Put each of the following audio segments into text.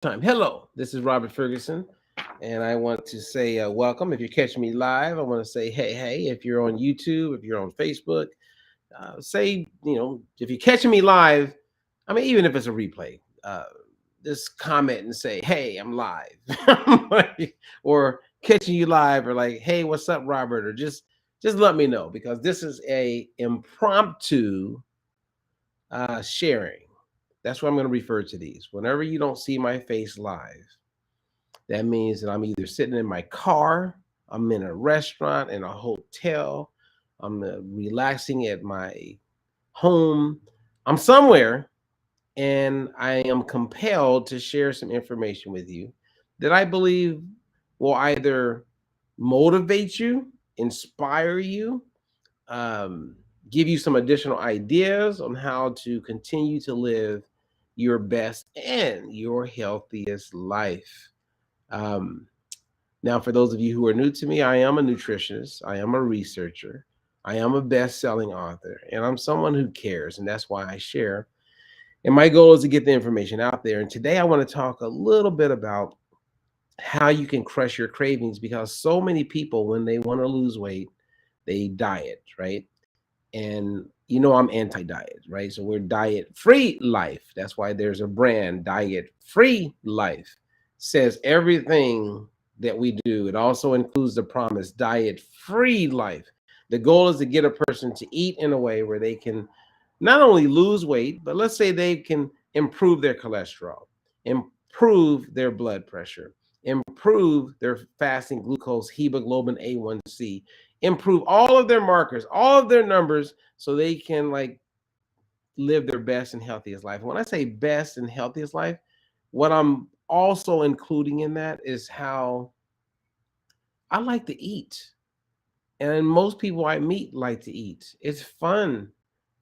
Time. Hello, this is Robert Ferguson, and I want to say welcome. If you're catching me live, I want to say hey. If you're on YouTube, if you're on Facebook, say, if you're catching me live, I mean, even if it's a replay, just comment and say, hey, I'm live. Or catching you live, or like, hey, what's up, Robert? Or just let me know, because this is a impromptu sharing. That's what I'm going to refer to these. Whenever you don't see my face live, that means that I'm either sitting in my car, I'm in a restaurant, in a hotel, I'm relaxing at my home, I'm somewhere, and I am compelled to share some information with you that I believe will either motivate you, inspire you, um, give you some additional ideas on how to continue to live your best and your healthiest life. Um, Now, for those of you who are new to me, I am a nutritionist, I am a researcher, I am a best selling author, and I'm someone who cares, and that's why I share. And my goal is to get the information out there. And today I want to talk a little bit about how you can crush your cravings, because so many people, when they want to lose weight, they diet, right? And I'm anti-diet, right? So we're diet-free life. That's why there's a brand, Diet-Free Life. Says everything that we do. It also includes the promise, diet-free life. The goal is to get a person to eat in a way where they can not only lose weight, but let's say they can improve their cholesterol, improve their blood pressure, improve their fasting glucose, hemoglobin A1C, improve all of their markers, all of their numbers, so they can live their best and healthiest life. When I say best and healthiest life, what I'm also including in that is how I like to eat. And most people I meet like to eat. It's fun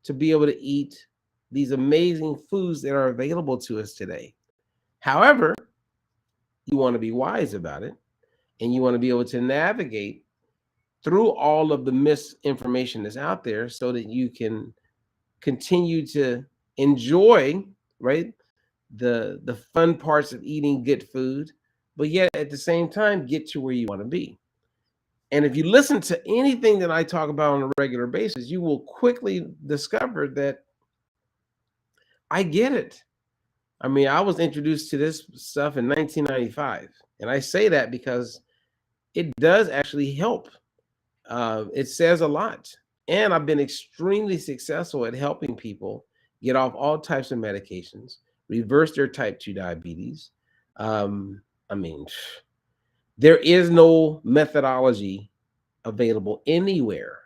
to be able to eat these amazing foods that are available to us today. However, you want to be wise about it, and you want to be able to navigate through all of the misinformation that's out there so that you can continue to enjoy, right, the fun parts of eating good food, but yet at the same time get to where you want to be. And if you listen to anything that I talk about on a regular basis, you will quickly discover that I get it. I mean, I was introduced to this stuff in 1995, and I say that because it does actually help. It says a lot. And I've been extremely successful at helping people get off all types of medications, reverse their type 2 diabetes. I mean, there is no methodology available anywhere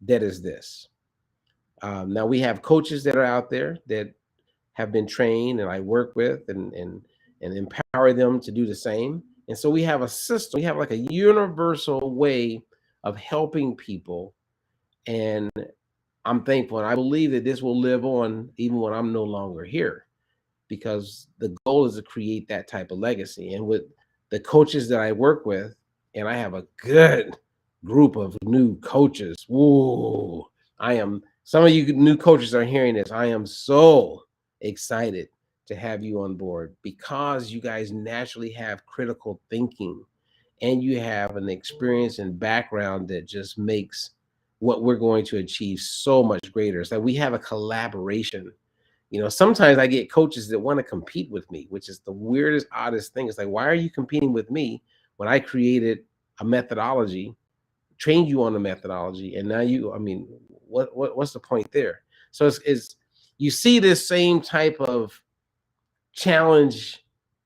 that is this. Now, we have coaches that are out there that have been trained and I work with, and empower them to do the same. And so we have a system, we have like a universal way of helping people. And I'm thankful, and I believe that this will live on even when I'm no longer here, because the goal is to create that type of legacy. And with the coaches that I work with, and I have a good group of new coaches. Whoa, some of you new coaches are hearing this. I am so excited to have you on board, because you guys naturally have critical thinking, and you have an experience and background that just makes what we're going to achieve so much greater. It's like we have a collaboration. Sometimes I get coaches that want to compete with me, which is the weirdest, oddest thing. It's like, why are you competing with me when I created a methodology, trained you on a methodology, and now I mean, what's the point there? So it's you see this same type of challenge,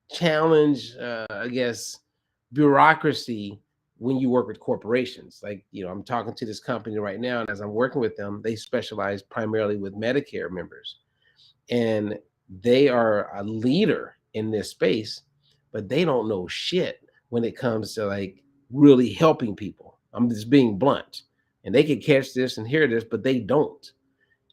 I guess, bureaucracy when you work with corporations. Like, I'm talking to this company right now, and as I'm working with them, they specialize primarily with Medicare members, and they are a leader in this space, but they don't know shit when it comes to really helping people. I'm just being blunt, and they can catch this and hear this, but they don't.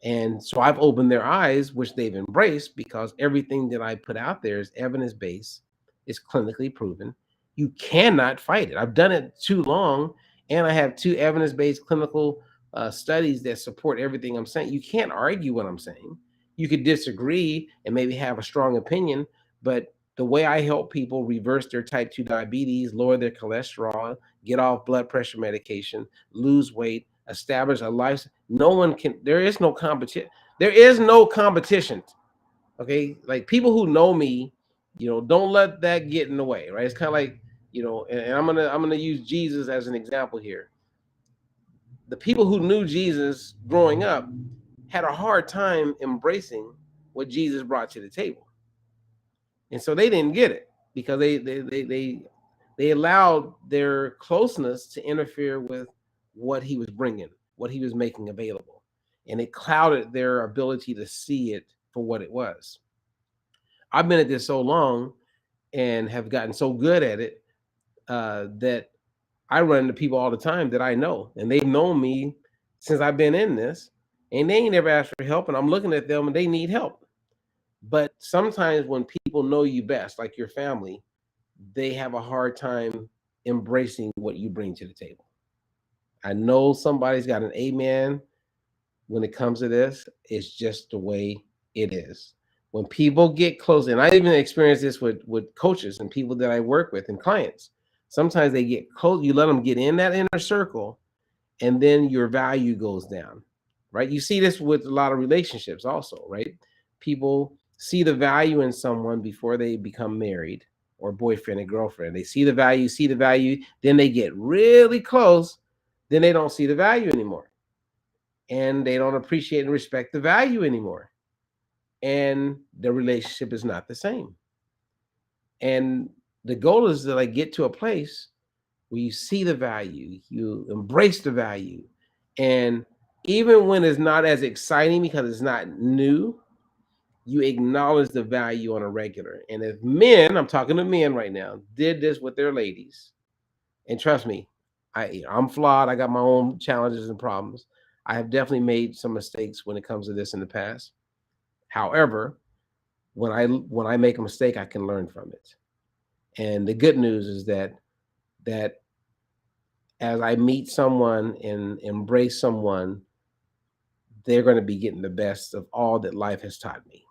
And so I've opened their eyes, which they've embraced, because everything that I put out there is evidence based, is clinically proven. You cannot fight it. I've done it too long, and I have two evidence based clinical studies that support everything I'm saying. You can't argue what I'm saying. You could disagree and maybe have a strong opinion, but The way I help people reverse their type 2 diabetes, lower their cholesterol, get off blood pressure medication, lose weight, establish a life. No one can, there is no competition. There is no competition. Okay. Like people who know me, don't let that get in the way, right? It's kind of like, and I'm gonna use Jesus as an example here. The people who knew Jesus growing up had a hard time embracing what Jesus brought to the table. And so they didn't get it because they allowed their closeness to interfere with what he was bringing, what he was making available, and it clouded their ability to see it for what it was. I've been at this so long and have gotten so good at it that I run into people all the time that I know, and they've known me since I've been in this, and they ain't never asked for help, and I'm looking at them and they need help. But sometimes when people know you best, like your family, they have a hard time embracing what you bring to the table. I know somebody's got an amen when it comes to this. It's just the way it is. When people get close, and I even experience this with coaches and people that I work with and clients, sometimes they get close, you let them get in that inner circle, and then your value goes down, right? You see this with a lot of relationships also, right? People see the value in someone before they become married or boyfriend and girlfriend. They see the value, then they get really close, then they don't see the value anymore. And they don't appreciate and respect the value anymore. And the relationship is not the same. And the goal is to like get to a place where you see the value, you embrace the value. And even when it's not as exciting because it's not new, you acknowledge the value on a regular. And if men, I'm talking to men right now, did this with their ladies, and trust me, I'm flawed. I got my own challenges and problems. I have definitely made some mistakes when it comes to this in the past. However, when I make a mistake, I can learn from it. And the good news is that as I meet someone and embrace someone, they're going to be getting the best of all that life has taught me.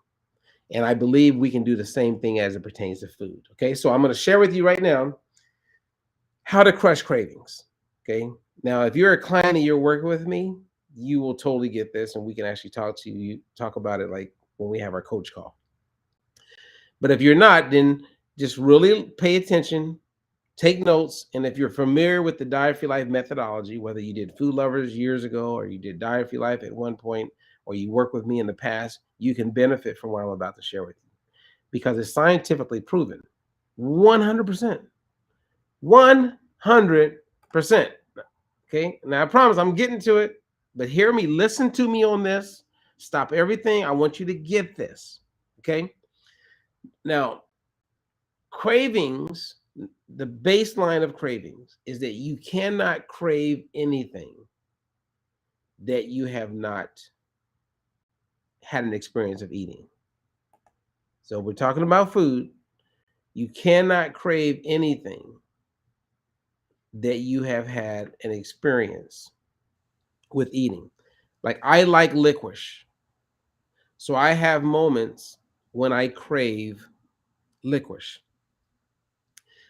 And I believe we can do the same thing as it pertains to food. Okay, so I'm going to share with you right now how to crush cravings. Okay, now if you're a client and you're working with me, you will totally get this, and we can actually talk about it like when we have our coach call. But if you're not, then just really pay attention, take notes, and if you're familiar with the Diet for Your Life methodology, whether you did Food Lovers years ago or you did Diet for Your Life at one point, or you work with me in the past, you can benefit from what I'm about to share with you because it's scientifically proven 100%. 100%. Okay, now I promise I'm getting to it, but hear me, listen to me on this. Stop everything. I want you to get this. Okay, now cravings, the baseline of cravings is that you cannot crave anything that you have not had an experience of eating. So we're talking about food. You cannot crave anything that you have had an experience with eating. Like I like licorice. So I have moments when I crave licorice.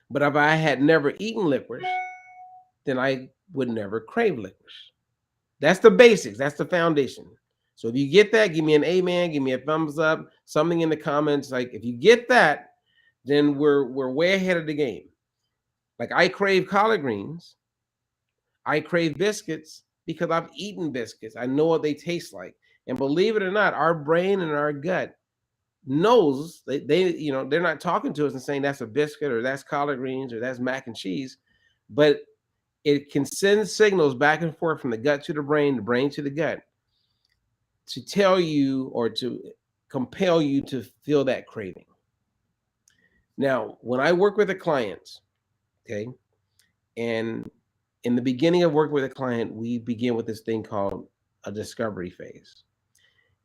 But if I had never eaten licorice, then I would never crave licorice. That's the basics. That's the foundation. So if you get that, give me an amen, give me a thumbs up, something in the comments. Like if you get that, then we're way ahead of the game. Like I crave collard greens. I crave biscuits because I've eaten biscuits. I know what they taste like. And believe it or not, our brain and our gut knows they're not talking to us and saying that's a biscuit or that's collard greens or that's mac and cheese, but it can send signals back and forth from the gut to the brain to the gut to tell you or to compel you to feel that craving. Now, when I work with a client, okay, and in the beginning of working with a client, we begin with this thing called a discovery phase.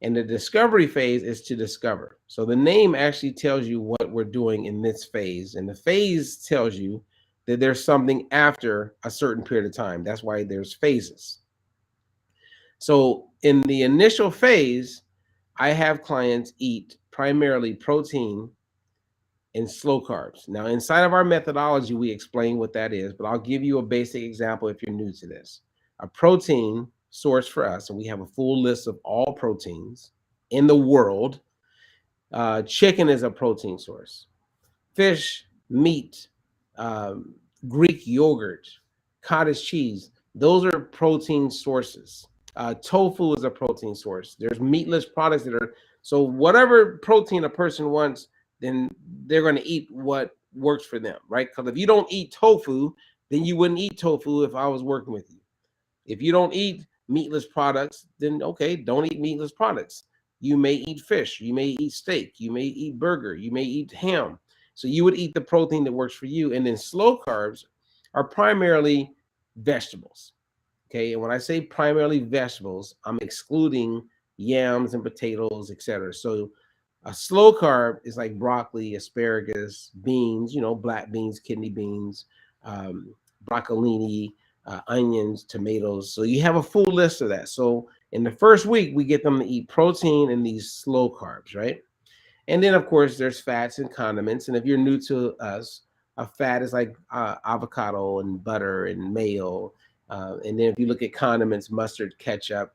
And the discovery phase is to discover. So the name actually tells you what we're doing in this phase. And the phase tells you that there's something after a certain period of time. That's why there's phases. So in the initial phase, I have clients eat primarily protein and slow carbs. Now, inside of our methodology, we explain what that is, but I'll give you a basic example if you're new to this. A protein source for us, and we have a full list of all proteins in the world. Chicken is a protein source. Fish, meat, um, Greek yogurt, cottage cheese, those are protein sources. Tofu is a protein source. There's meatless products that are, so whatever protein a person wants, then they're going to eat what works for them, right? Because if you don't eat tofu, then you wouldn't eat tofu if I was working with you. If you don't eat meatless products, then okay, don't eat meatless products. You may eat fish, you may eat steak, you may eat burger, you may eat ham. So you would eat the protein that works for you. And then slow carbs are primarily vegetables. Okay. And when I say primarily vegetables, I'm excluding yams and potatoes, etc. So a slow carb is like broccoli, asparagus, beans, black beans, kidney beans, broccolini, onions, tomatoes. So you have a full list of that. So in the first week, we get them to eat protein and these slow carbs, right? And then, of course, there's fats and condiments. And if you're new to us, a fat is like avocado and butter and mayo. And then if you look at condiments, mustard, ketchup.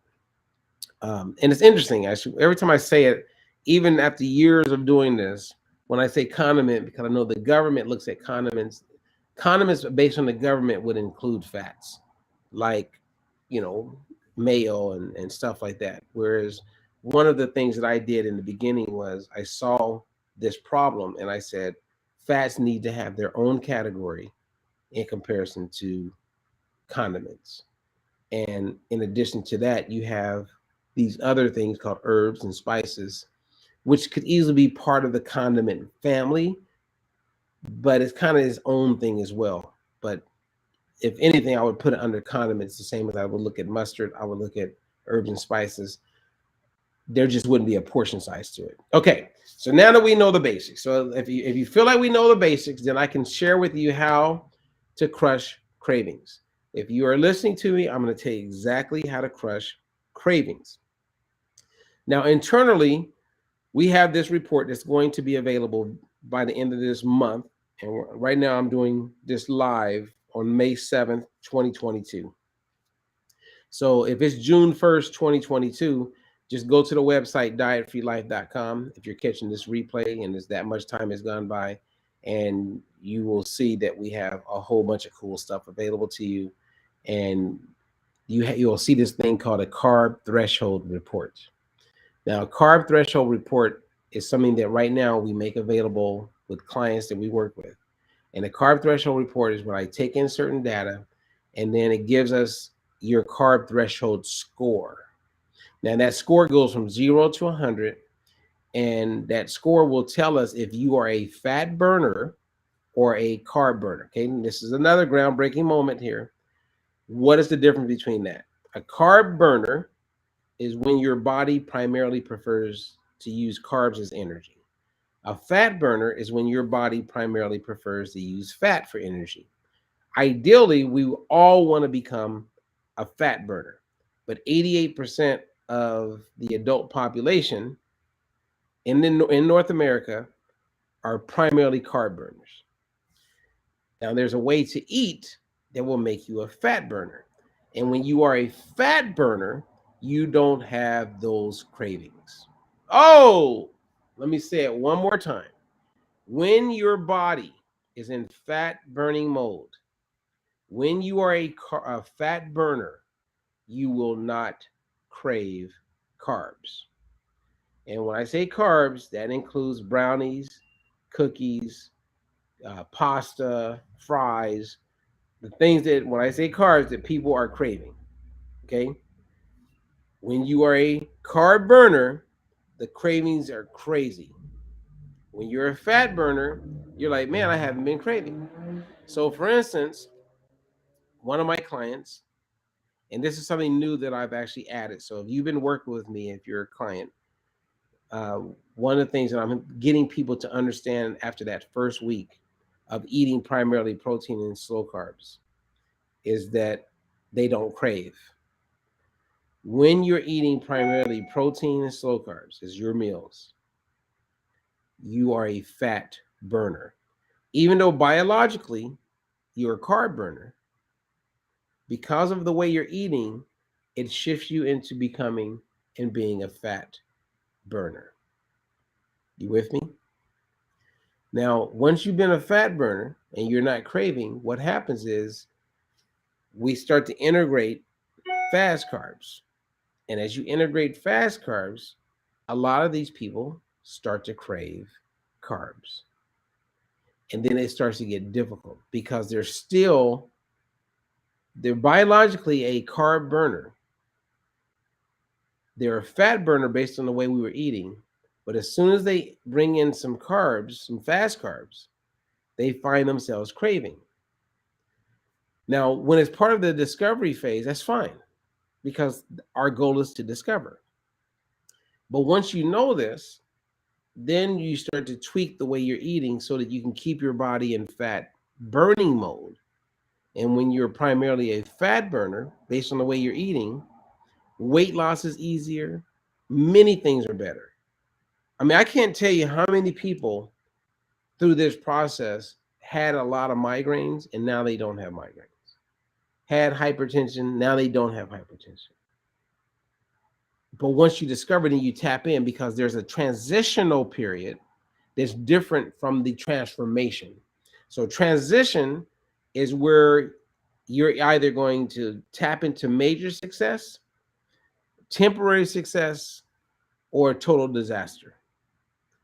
And it's interesting, actually, every time I say it, even after years of doing this, when I say condiment, because I know the government looks at condiments based on the government would include fats, like, mayo and stuff like that. Whereas one of the things that I did in the beginning was I saw this problem and I said, fats need to have their own category in comparison to condiments. And in addition to that, you have these other things called herbs and spices, which could easily be part of the condiment family, but it's kind of its own thing as well. But if anything, I would put it under condiments the same as I would look at mustard, I would look at herbs and spices. There just wouldn't be a portion size to it. Okay, so now that we know the basics, so if you feel like we know the basics, then I can share with you how to crush cravings. If you are listening to me, I'm going to tell you exactly how to crush cravings. Now, internally, we have this report that's going to be available by the end of this month. And right now I'm doing this live on May 7th, 2022. So if it's June 1st, 2022, just go to the website dietfreelife.com if you're catching this replay and there's that much time has gone by, and you will see that we have a whole bunch of cool stuff available to you. And you'll see this thing called a carb threshold report. Now, a carb threshold report is something that right now we make available with clients that we work with. And a carb threshold report is when I take in certain data and then it gives us your carb threshold score. Now, that score goes from 0 to 100, and that score will tell us if you are a fat burner or a carb burner. Okay, and this is another groundbreaking moment here. What is the difference between that? A carb burner is when your body primarily prefers to use carbs as energy. A fat burner is when your body primarily prefers to use fat for energy. Ideally, we all want to become a fat burner, but 88% of the adult population in North America are primarily carb burners. Now, there's a way to eat that will make you a fat burner. And when you are a fat burner, you don't have those cravings. Oh, let me say it one more time. When your body is in fat burning mode, when you are a fat burner, you will not crave carbs. And when I say carbs, that includes brownies, cookies, pasta, fries, the things that, when I say carbs, that people are craving. Okay. When you are a carb burner, the cravings are crazy. When you're a fat burner, you're like, man, I haven't been craving. So, for instance, one of my clients, and this is something new that I've actually added. So, if you've been working with me, if you're a client, one of the things that I'm getting people to understand after that first week of eating primarily protein and slow carbs is that they don't crave. When you're eating primarily protein and slow carbs as your meals, you are a fat burner. Even though biologically you're a carb burner, because of the way you're eating, it shifts you into becoming and being a fat burner. You with me? Now, once you've been a fat burner and you're not craving, what happens is we start to integrate fast carbs. And as you integrate fast carbs, a lot of these people start to crave carbs. And then it starts to get difficult because they're biologically a carb burner. They're a fat burner based on the way we were eating. But as soon as they bring in some carbs, some fast carbs, they find themselves craving. Now, when it's part of the discovery phase, that's fine because our goal is to discover. But once you know this, then you start to tweak the way you're eating so that you can keep your body in fat burning mode. And when you're primarily a fat burner, based on the way you're eating, weight loss is easier. Many things are better. I mean, I can't tell you how many people through this process had a lot of migraines and now they don't have migraines. Had hypertension, now they don't have hypertension. But once you discover it and you tap in, because there's a transitional period that's different from the transformation. So transition is where you're either going to tap into major success, temporary success, or total disaster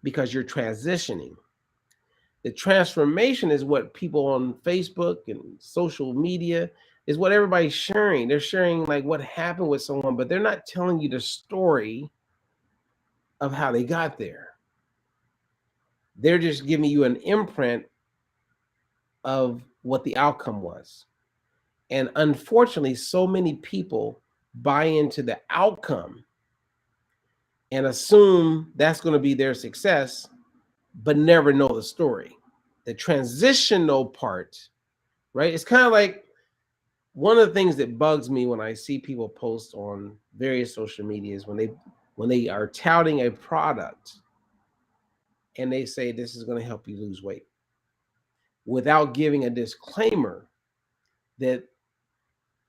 because you're transitioning. The transformation is what people on Facebook and social media is what everybody's sharing. They're sharing like what happened with someone, but they're not telling you the story of how they got there. They're just giving you an imprint of what the outcome was. And unfortunately, so many people buy into the outcome and assume that's going to be their success, but never know the story. The transitional part, right? It's kind of like one of the things that bugs me when I see people post on various social medias when they are touting a product and they say this is going to help you lose weight without giving a disclaimer that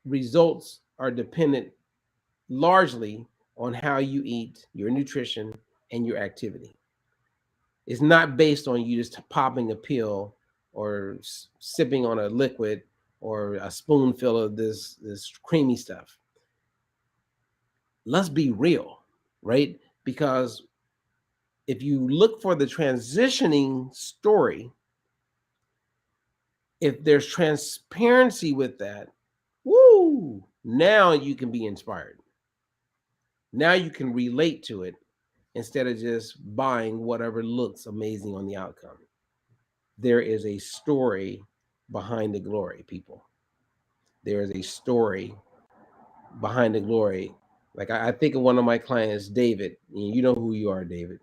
results are dependent largely on how you eat, your nutrition, and your activity. It's not based on you just popping a pill or sipping on a liquid or a spoonful of this creamy stuff. Let's be real, right? Because if you look for the transitioning story, if there's transparency with that, woo, now you can be inspired. Now you can relate to it instead of just buying whatever looks amazing on the outcome. There is a story behind the glory, people. There is a story behind the glory. Like I think of one of my clients, David. You know who you are, David.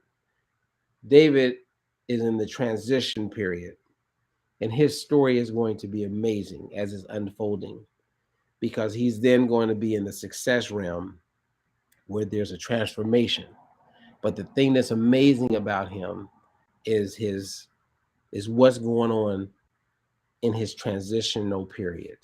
David is in the transition period, and his story is going to be amazing as it's unfolding because he's then going to be in the success realm where there's a transformation. But the thing that's amazing about him is what's going on in his transitional period.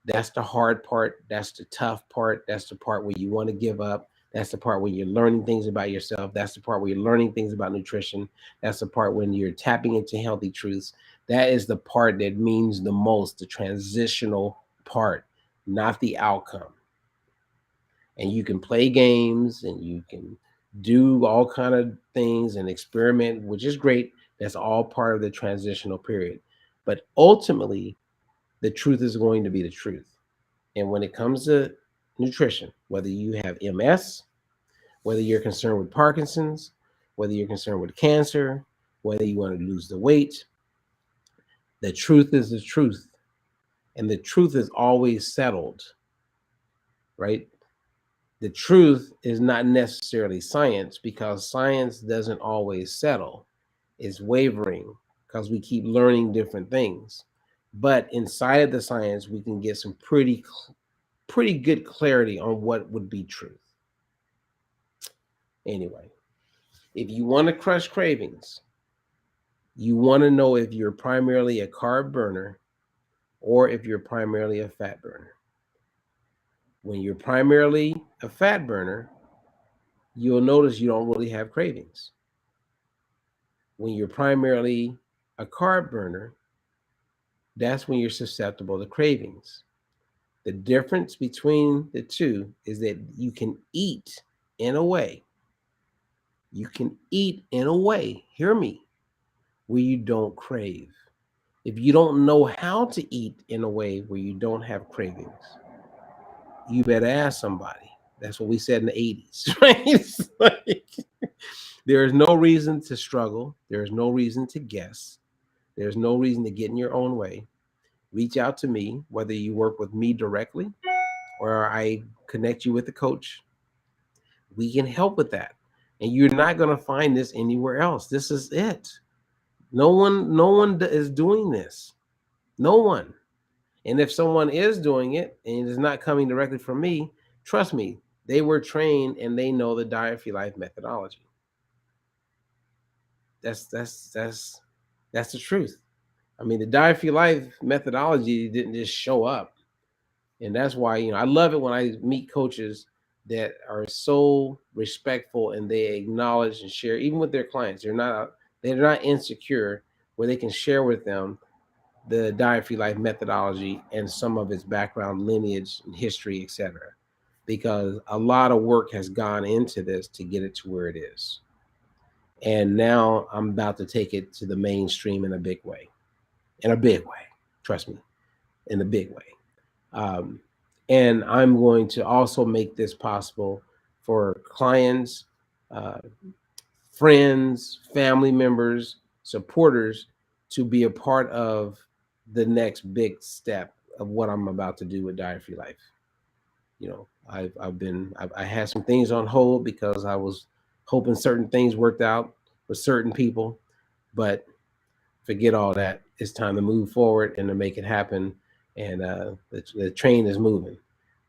That's the hard part. That's the tough part. That's the part where you want to give up. That's the part where you're learning things about yourself. That's the part where you're learning things about nutrition. That's the part when you're tapping into healthy truths. That is the part that means the most, the transitional part, not the outcome. And you can play games and you can do all kind of things and experiment, which is great. That's all part of the transitional period. But ultimately, the truth is going to be the truth. And when it comes to nutrition, whether you have MS, whether you're concerned with Parkinson's, whether you're concerned with cancer, whether you want to lose the weight, the truth is the truth. And the truth is always settled, right? The truth is not necessarily science because science doesn't always settle. It's wavering because we keep learning different things. But inside of the science, we can get some pretty good clarity on what would be truth. Anyway, if you want to crush cravings, You want to know if you're primarily a carb burner or if you're primarily a fat burner. When you're primarily a fat burner, you'll notice you don't really have cravings. When you're primarily a carb burner, that's when you're susceptible to cravings. The difference between the two is that you can eat in a way, hear me, where you don't crave. If you don't know how to eat in a way where you don't have cravings, you better ask somebody. That's what we said in the 80s, right? It's like, there is no reason to struggle. There is no reason to guess. There's no reason to get in your own way. Reach out to me, whether you work with me directly or I connect you with a coach. We can help with that. And you're not going to find this anywhere else. This is it. No one is doing this. No one. And if someone is doing it and it's not coming directly from me, trust me, they were trained and they know the Diet for Life methodology. That's the truth. I mean, the Diet for Life methodology didn't just show up. And that's why, I love it when I meet coaches that are so respectful and they acknowledge and share, even with their clients. They're not insecure, where they can share with them the Diet for Life methodology and some of its background, lineage, and history, etc. Because a lot of work has gone into this to get it to where it is. And now I'm about to take it to the mainstream in a big way. Trust me, in a big way. And I'm going to also make this possible for clients, uh, friends, family members, supporters to be a part of the next big step of what I'm about to do with Diet for Life. I had some things on hold because I was hoping certain things worked out with certain people, but forget all that. It's time to move forward and to make it happen. And the train is moving.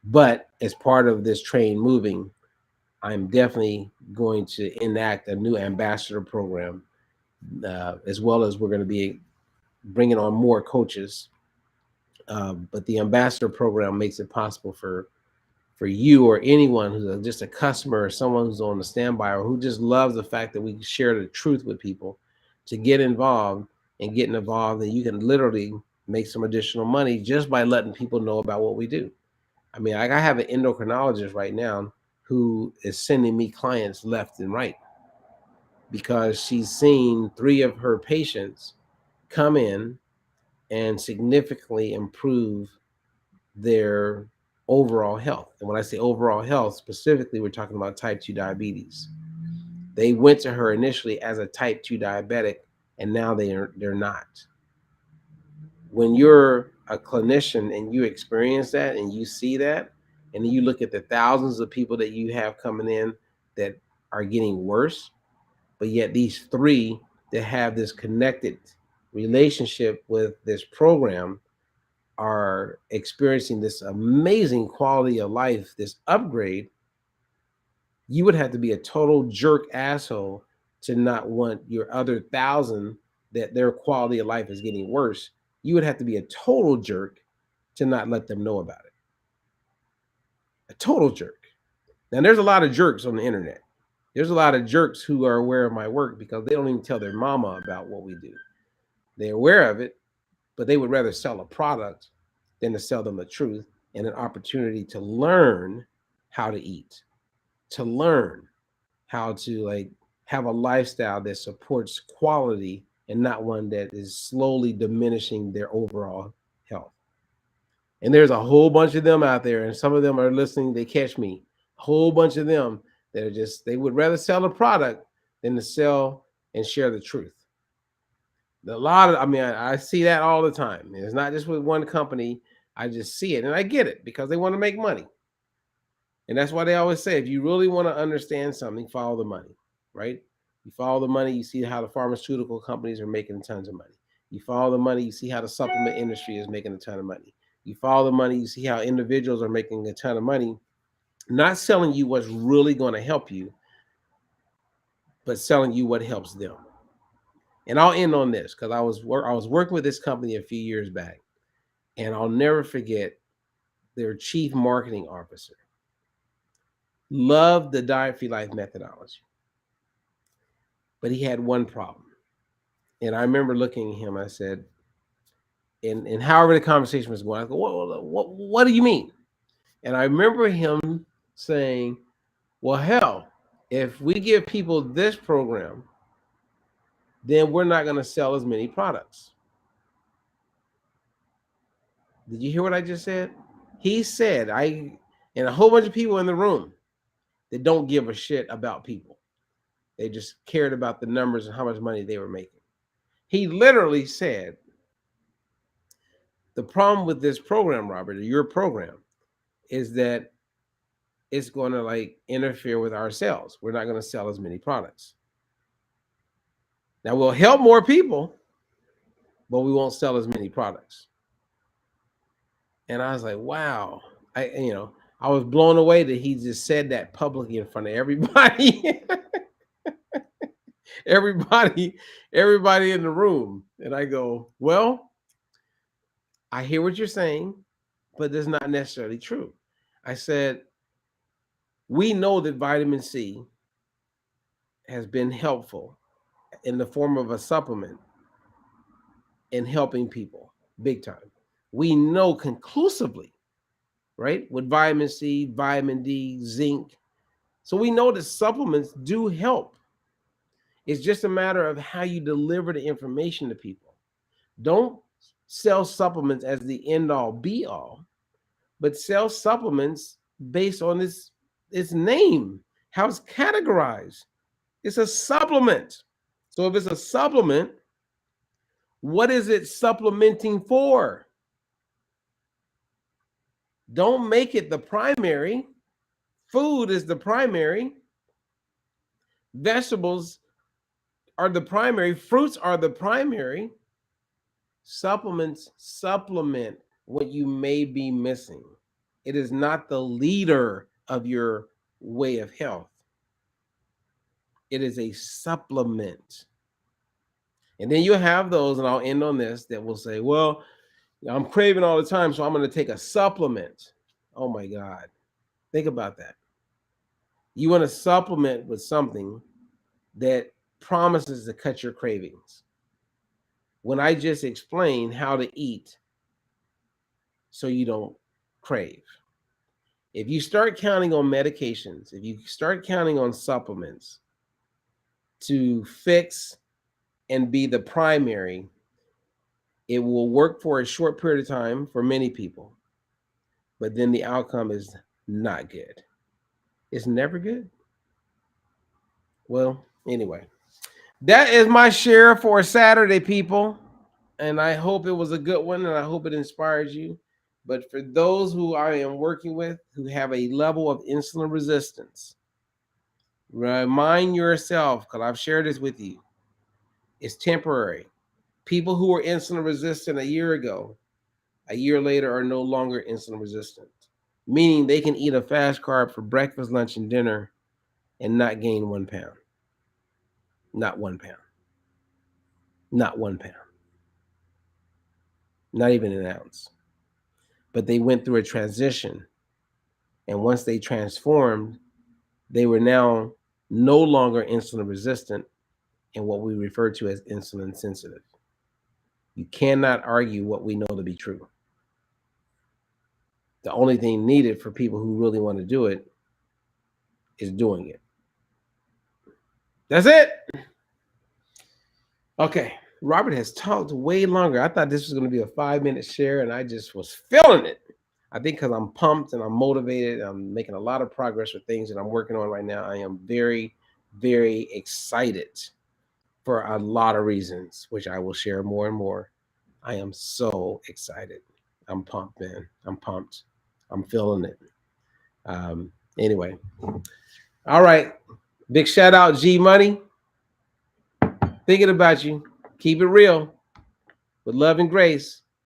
But as part of this train moving, I'm definitely going to enact a new ambassador program, as well as we're going to be bringing on more coaches. But the ambassador program makes it possible for you or anyone who's just a customer or someone who's on the standby or who just loves the fact that we share the truth with people to get involved. And getting involved, and you can literally make some additional money just by letting people know about what we do. I mean, I have an endocrinologist right now who is sending me clients left and right because she's seen 3 of her patients come in and significantly improve their overall health. And when I say overall health, specifically, we're talking about type 2 diabetes. They went to her initially as a type 2 diabetic, and now they're not. When you're a clinician and you experience that and you see that, and then you look at the thousands of people that you have coming in that are getting worse, but yet these 3 that have this connected relationship with this program are experiencing this amazing quality of life, this upgrade, you would have to be a total jerk asshole to not want your other 1,000 that their quality of life is getting worse. You would have to be a total jerk to not let them know about it. A total jerk. Now, there's a lot of jerks on the internet. There's a lot of jerks who are aware of my work because they don't even tell their mama about what we do. They're aware of it, but they would rather sell a product than to sell them the truth and an opportunity to learn how to eat, to learn how to have a lifestyle that supports quality and not one that is slowly diminishing their overall health. And there's a whole bunch of them out there, and some of them are listening, they catch me. A whole bunch of them that are they would rather sell a product than to sell and share the truth. I see that all the time. It's not just with one company. I just see it, and I get it because they want to make money. And that's why they always say, if you really want to understand something, follow the money, right? You follow the money, you see how the pharmaceutical companies are making tons of money. You follow the money, you see how the supplement industry is making a ton of money. You follow the money, you see how individuals are making a ton of money, not selling you what's really going to help you, but selling you what helps them. And I'll end on this because I was working with this company a few years back, and I'll never forget their chief marketing officer loved the Diet Free Life methodology, but he had one problem. And I remember looking at him. I said, and however the conversation was going, I go, what do you mean? And I remember him saying, well, hell, if we give people this program, then we're not going to sell as many products. Did you hear what I just said? He said, and a whole bunch of people in the room that don't give a shit about people. They just cared about the numbers and how much money they were making. He literally said, the problem with this program, Robert, or your program, is that it's going to like interfere with our sales. We're not going to sell as many products. Now we'll help more people, but we won't sell as many products. And I was like, wow. I was blown away that he just said that publicly in front of everybody. everybody in the room. And I go, well, I hear what you're saying, but that's not necessarily true. I said, we know that vitamin C has been helpful in the form of a supplement in helping people big time. We know conclusively, right, with vitamin C, vitamin D, zinc. So we know that supplements do help. It's just a matter of how you deliver the information to people. Don't sell supplements as the end all be all, but sell supplements based on its name, how it's categorized. It's a supplement. So if it's a supplement, what is it supplementing for? Don't make it the primary. Food is the primary. Vegetables are the primary. Fruits are the primary. Supplements supplement what you may be missing. It is not the leader of your way of health. It is a supplement. And then you have those, and I'll end on this, that will say, well, I'm craving all the time, so I'm going to take a supplement. Oh my God. Think about that. You want to supplement with something that promises to cut your cravings, when I just explained how to eat so you don't crave. If you start counting on medications, if you start counting on supplements to fix and be the primary, it will work for a short period of time for many people, but then the outcome is not good. It's never good. Well, anyway, that is my share for Saturday, people. And I hope it was a good one, and I hope it inspires you. But for those who I am working with who have a level of insulin resistance, remind yourself, because I've shared this with you, it's temporary. People who were insulin resistant a year ago, a year later are no longer insulin resistant, meaning they can eat a fast carb for breakfast, lunch, and dinner and not gain 1 pound. Not 1 pound. Not 1 pound. Not even an ounce. But they went through a transition. And once they transformed, they were now no longer insulin resistant and what we refer to as insulin sensitive. You cannot argue what we know to be true. The only thing needed for people who really want to do it is doing it. That's it. Okay. Robert has talked way longer. I thought this was going to be a 5-minute share, and I just was feeling it. I think because I'm pumped and I'm motivated. I'm making a lot of progress with things that I'm working on right now. I am very, very excited for a lot of reasons, which I will share more and more. I am so excited. I'm pumped, man. I'm pumped. I'm feeling it. Anyway. All right. Big shout out, G Money. Thinking about you. Keep it real with love and grace.